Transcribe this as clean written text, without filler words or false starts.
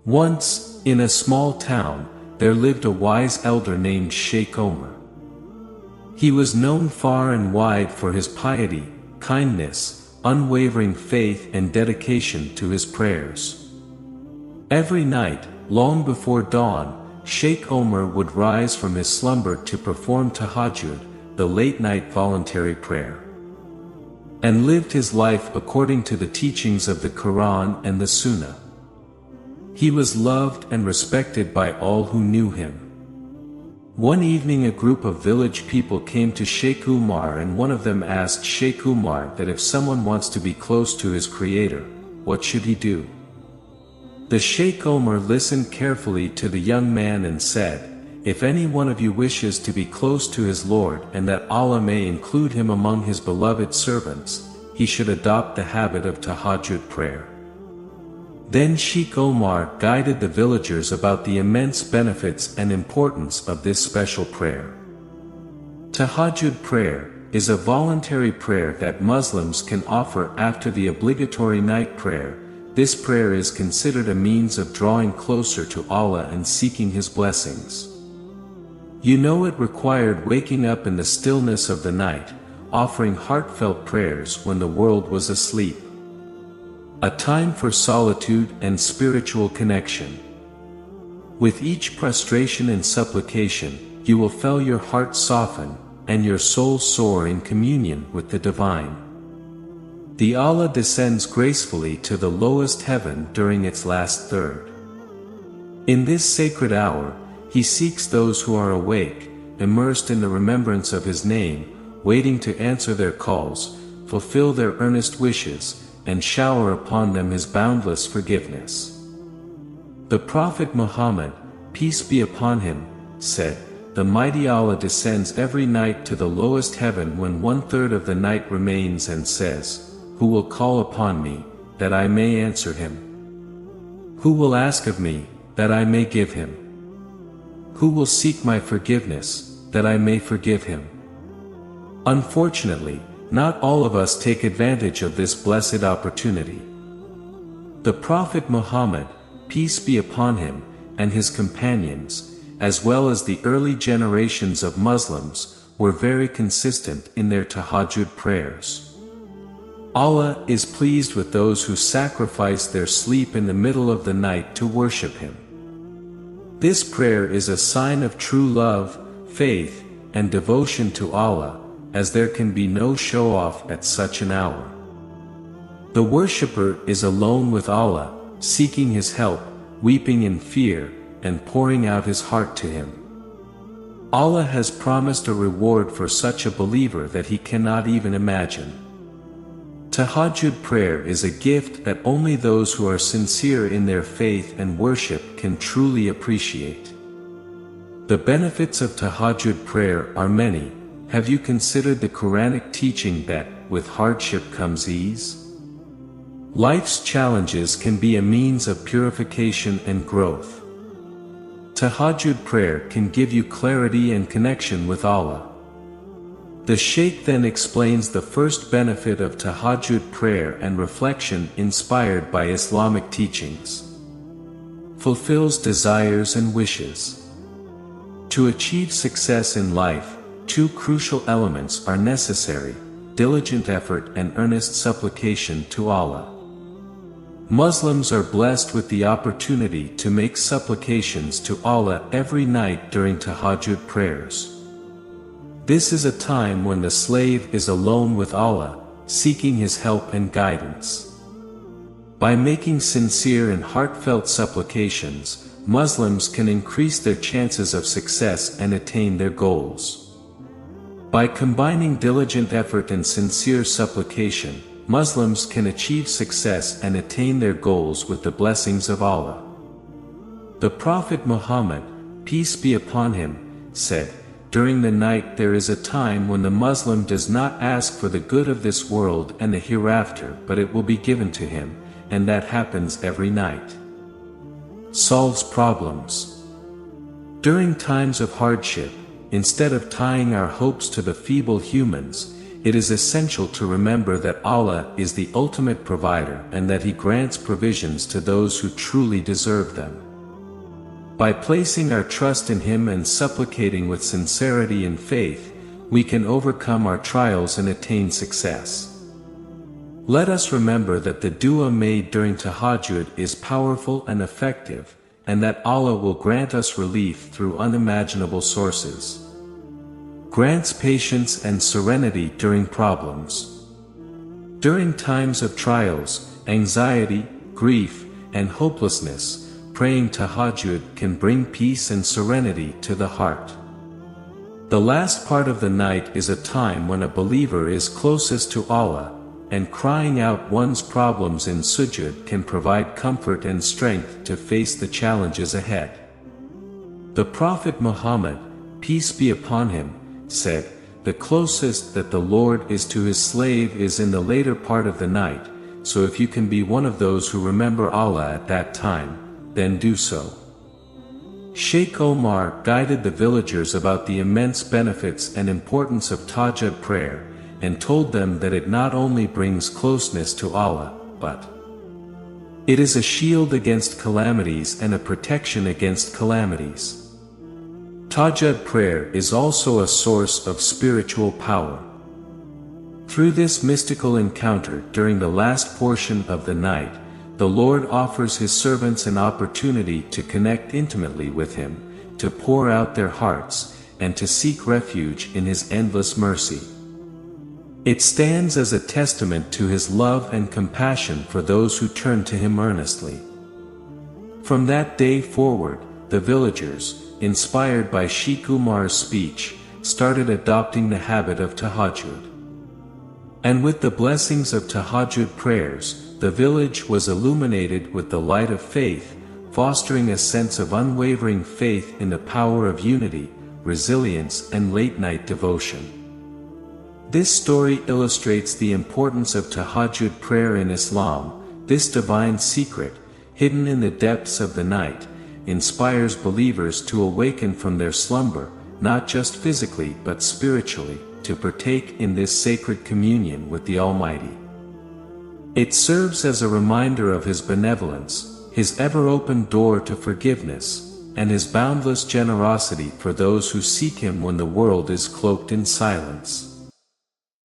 Once, in a small town, there lived a wise elder named Sheikh Omar. He was known far and wide for his piety, kindness, unwavering faith and dedication to his prayers. Every night, long before dawn, Sheikh Omar would rise from his slumber to perform Tahajjud, the late-night voluntary prayer, and lived his life according to the teachings of the Quran and the Sunnah. He was loved and respected by all who knew him. One evening a group of village people came to Sheikh Umar, and one of them asked Sheikh Umar that if someone wants to be close to his Creator, what should he do? The Sheikh Omar listened carefully to the young man and said, "If any one of you wishes to be close to his Lord and that Allah may include him among his beloved servants, he should adopt the habit of Tahajjud prayer." Then Sheikh Omar guided the villagers about the immense benefits and importance of this special prayer. Tahajjud prayer is a voluntary prayer that Muslims can offer after the obligatory night prayer. This prayer is considered a means of drawing closer to Allah and seeking His blessings. You know, it required waking up in the stillness of the night, offering heartfelt prayers when the world was asleep. A time for solitude and spiritual connection. With each prostration and supplication, you will feel your heart soften, and your soul soar in communion with the Divine. The Allah descends gracefully to the lowest heaven during its last third. In this sacred hour, He seeks those who are awake, immersed in the remembrance of His name, waiting to answer their calls, fulfill their earnest wishes, and shower upon them His boundless forgiveness. The Prophet Muhammad, peace be upon him, said, "The mighty Allah descends every night to the lowest heaven when 1/3 of the night remains and says, 'Who will call upon me, that I may answer him? Who will ask of me, that I may give him? Who will seek my forgiveness, that I may forgive him?'" Unfortunately, not all of us take advantage of this blessed opportunity. The Prophet Muhammad, peace be upon him, and his companions, as well as the early generations of Muslims, were very consistent in their Tahajjud prayers. Allah is pleased with those who sacrifice their sleep in the middle of the night to worship Him. This prayer is a sign of true love, faith, and devotion to Allah, as there can be no show-off at such an hour. The worshipper is alone with Allah, seeking His help, weeping in fear, and pouring out his heart to Him. Allah has promised a reward for such a believer that he cannot even imagine. Tahajjud prayer is a gift that only those who are sincere in their faith and worship can truly appreciate. The benefits of Tahajjud prayer are many. Have you considered the Quranic teaching that, with hardship comes ease? Life's challenges can be a means of purification and growth. Tahajjud prayer can give you clarity and connection with Allah. The Shaykh then explains the first benefit of Tahajjud prayer and reflection inspired by Islamic teachings. Fulfills desires and wishes. To achieve success in life, two crucial elements are necessary: diligent effort and earnest supplication to Allah. Muslims are blessed with the opportunity to make supplications to Allah every night during Tahajjud prayers. This is a time when the slave is alone with Allah, seeking His help and guidance. By making sincere and heartfelt supplications, Muslims can increase their chances of success and attain their goals. By combining diligent effort and sincere supplication, Muslims can achieve success and attain their goals with the blessings of Allah. The Prophet Muhammad, peace be upon him, said, "During the night there is a time when the Muslim does not ask for the good of this world and the hereafter, but it will be given to him, and that happens every night." Solves problems. During times of hardship, instead of tying our hopes to the feeble humans, it is essential to remember that Allah is the ultimate provider and that He grants provisions to those who truly deserve them. By placing our trust in Him and supplicating with sincerity and faith, we can overcome our trials and attain success. Let us remember that the dua made during Tahajjud is powerful and effective, and that Allah will grant us relief through unimaginable sources. Grants patience and serenity during problems. During times of trials, anxiety, grief, and hopelessness, praying Tahajjud can bring peace and serenity to the heart. The last part of the night is a time when a believer is closest to Allah, and crying out one's problems in sujud can provide comfort and strength to face the challenges ahead. The Prophet Muhammad, peace be upon him, said, "The closest that the Lord is to His slave is in the later part of the night, so if you can be one of those who remember Allah at that time, then do so." Sheikh Omar guided the villagers about the immense benefits and importance of Tahajjud prayer, and told them that it not only brings closeness to Allah, but it is a shield against calamities and a protection against calamities. Tahajjud prayer is also a source of spiritual power. Through this mystical encounter during the last portion of the night, the Lord offers His servants an opportunity to connect intimately with Him, to pour out their hearts, and to seek refuge in His endless mercy. It stands as a testament to His love and compassion for those who turn to Him earnestly. From that day forward, the villagers, inspired by Sheikh Umar's speech, started adopting the habit of Tahajjud. And with the blessings of Tahajjud prayers, the village was illuminated with the light of faith, fostering a sense of unwavering faith in the power of unity, resilience, and late-night devotion. This story illustrates the importance of Tahajjud prayer in Islam. This divine secret, hidden in the depths of the night, inspires believers to awaken from their slumber, not just physically but spiritually, to partake in this sacred communion with the Almighty. It serves as a reminder of His benevolence, His ever-open door to forgiveness, and His boundless generosity for those who seek Him when the world is cloaked in silence.